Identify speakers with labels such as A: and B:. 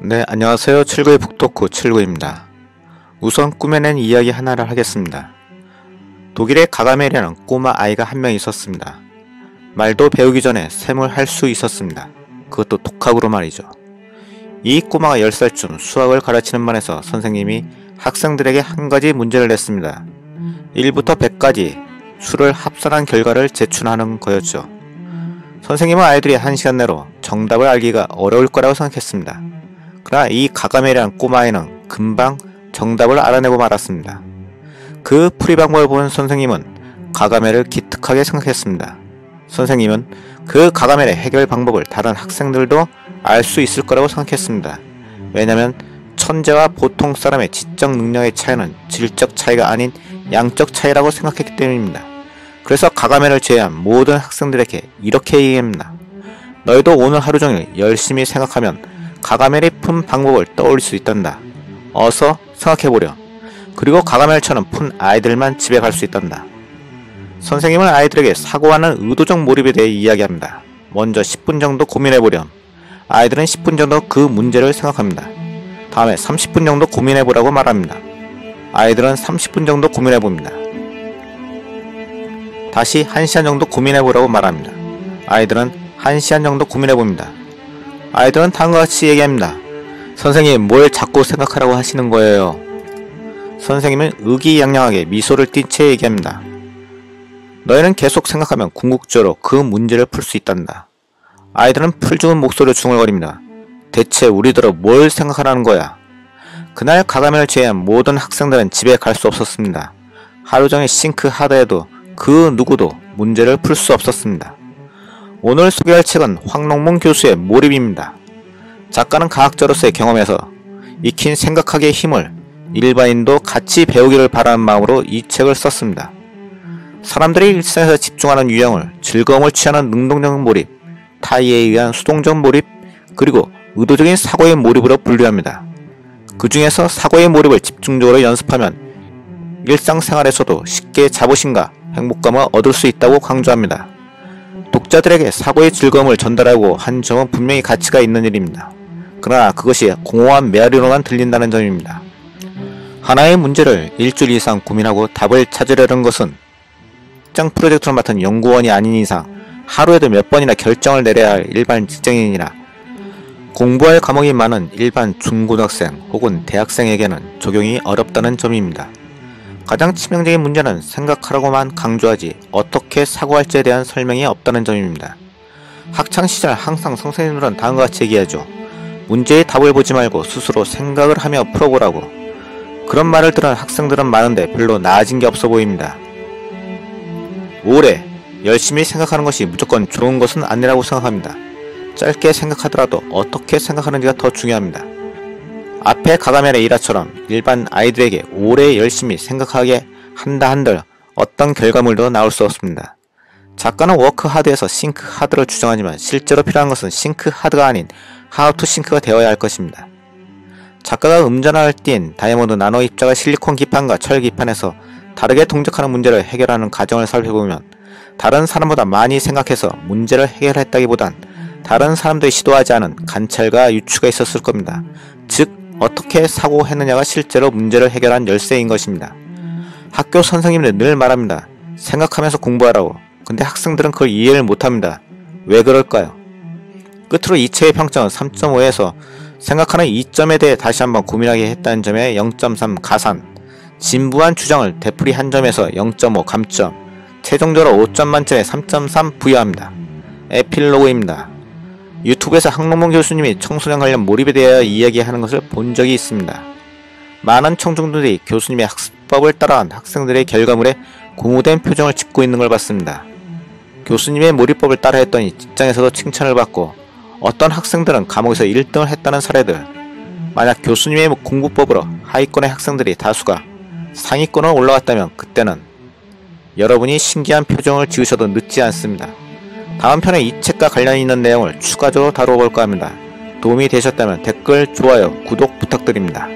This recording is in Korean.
A: 네, 안녕하세요. 7구의 북토크 7구입니다. 우선 꾸며낸 이야기 하나를 하겠습니다. 독일에 가가멜이라는 꼬마 아이가 한 명 있었습니다. 말도 배우기 전에 셈을 할 수 있었습니다. 그것도 독학으로 말이죠. 이 꼬마가 10살쯤 수학을 가르치는 반에서 선생님이 학생들에게 한 가지 문제를 냈습니다. 1부터 100까지 수를 합산한 결과를 제출하는 거였죠. 선생님은 아이들이 1시간 내로 정답을 알기가 어려울 거라고 생각했습니다. 그러나 이 가가멜이라는 꼬마아이는 금방 정답을 알아내고 말았습니다. 그 풀이 방법을 본 선생님은 가가멜을 기특하게 생각했습니다. 선생님은 그 가가멜의 해결 방법을 다른 학생들도 알 수 있을 거라고 생각했습니다. 왜냐하면 천재와 보통 사람의 지적 능력의 차이는 질적 차이가 아닌 양적 차이라고 생각했기 때문입니다. 그래서 가가멜을 제외한 모든 학생들에게 이렇게 얘기합니다. 너희도 오늘 하루 종일 열심히 생각하면 가가멜이 푼 방법을 떠올릴 수 있단다. 어서 생각해보렴. 그리고 가가멜처럼 푼 아이들만 집에 갈 수 있단다. 선생님은 아이들에게 사고하는 의도적 몰입에 대해 이야기합니다. 먼저 10분 정도 고민해보렴. 아이들은 10분 정도 그 문제를 생각합니다. 다음에 30분 정도 고민해보라고 말합니다. 아이들은 30분 정도 고민해봅니다. 다시 1시간 정도 고민해보라고 말합니다. 아이들은 1시간 정도 고민해봅니다. 아이들은 다음과 같이 얘기합니다. 선생님, 뭘 자꾸 생각하라고 하시는 거예요? 선생님은 의기양양하게 미소를 띤 채 얘기합니다. 너희는 계속 생각하면 궁극적으로 그 문제를 풀 수 있단다. 아이들은 풀죽은 목소리로 중얼거립니다. 대체 우리들은 뭘 생각하라는 거야? 그날 가가멜을 제외한 모든 학생들은 집에 갈 수 없었습니다. 하루 종일 싱크 하드해도 그 누구도 문제를 풀 수 없었습니다. 오늘 소개할 책은 황롱문 교수의 몰입입니다. 작가는 과학자로서의 경험에서 익힌 생각하기의 힘을 일반인도 같이 배우기를 바라는 마음으로 이 책을 썼습니다. 사람들이 일상에서 집중하는 유형을 즐거움을 취하는 능동적 몰입, 타의에 의한 수동적 몰입, 그리고 의도적인 사고의 몰입으로 분류합니다. 그 중에서 사고의 몰입을 집중적으로 연습하면 일상생활에서도 쉽게 자부심과 행복감을 얻을 수 있다고 강조합니다. 독자들에게 사고의 즐거움을 전달하고 한 점은 분명히 가치가 있는 일입니다. 그러나 그것이 공허한 메아리로만 들린다는 점입니다. 하나의 문제를 일주일 이상 고민하고 답을 찾으려는 것은 직장 프로젝트를 맡은 연구원이 아닌 이상 하루에도 몇 번이나 결정을 내려야 할 일반 직장인이나 공부할 과목이 많은 일반 중고등학생 혹은 대학생에게는 적용이 어렵다는 점입니다. 가장 치명적인 문제는 생각하라고만 강조하지 어떻게 사고할지에 대한 설명이 없다는 점입니다. 학창시절 항상 선생님들은 다음과 같이 얘기하죠. 문제의 답을 보지 말고 스스로 생각을 하며 풀어보라고. 그런 말을 들은 학생들은 많은데 별로 나아진 게 없어 보입니다. 오래 열심히 생각하는 것이 무조건 좋은 것은 아니라고 생각합니다. 짧게 생각하더라도 어떻게 생각하는지가 더 중요합니다. 앞에 가가멜의 일화처럼 일반 아이들에게 오래 열심히 생각하게 한다 한들 어떤 결과물도 나올 수 없습니다. 작가는 워크 하드에서 싱크 하드를 주장하지만 실제로 필요한 것은 싱크 하드가 아닌 하우 투 싱크가 되어야 할 것입니다. 작가가 음전화를 띤 다이아몬드 나노 입자가 실리콘 기판과 철 기판에서 다르게 동작하는 문제를 해결하는 과정을 살펴보면 다른 사람보다 많이 생각해서 문제를 해결했다기보단 다른 사람들이 시도하지 않은 관찰과 유추가 있었을 겁니다. 즉 어떻게 사고했느냐가 실제로 문제를 해결한 열쇠인 것입니다. 학교 선생님들은 늘 말합니다. 생각하면서 공부하라고. 근데 학생들은 그걸 이해를 못합니다. 왜 그럴까요? 끝으로 이 책의 평점은 3.5에서 생각하는 이점에 대해 다시 한번 고민하게 했다는 점에 0.3 가산, 진부한 주장을 되풀이한 점에서 0.5 감점, 최종적으로 5점 만점에 3.3 부여합니다. 에필로그입니다. 유튜브에서 황롱문 교수님이 청소년 관련 몰입에 대하여 이야기하는 것을 본 적이 있습니다. 많은 청중들이 교수님의 학습법을 따라한 학생들의 결과물에 고무된 표정을 짓고 있는 걸 봤습니다. 교수님의 몰입법을 따라했더니 직장에서도 칭찬을 받고 어떤 학생들은 과목에서 1등을 했다는 사례들. 만약 교수님의 공부법으로 하위권의 학생들이 다수가 상위권으로 올라왔다면 그때는 여러분이 신기한 표정을 지으셔도 늦지 않습니다. 다음 편에 이 책과 관련 있는 내용을 추가적으로 다뤄볼까 합니다. 도움이 되셨다면 댓글, 좋아요, 구독 부탁드립니다.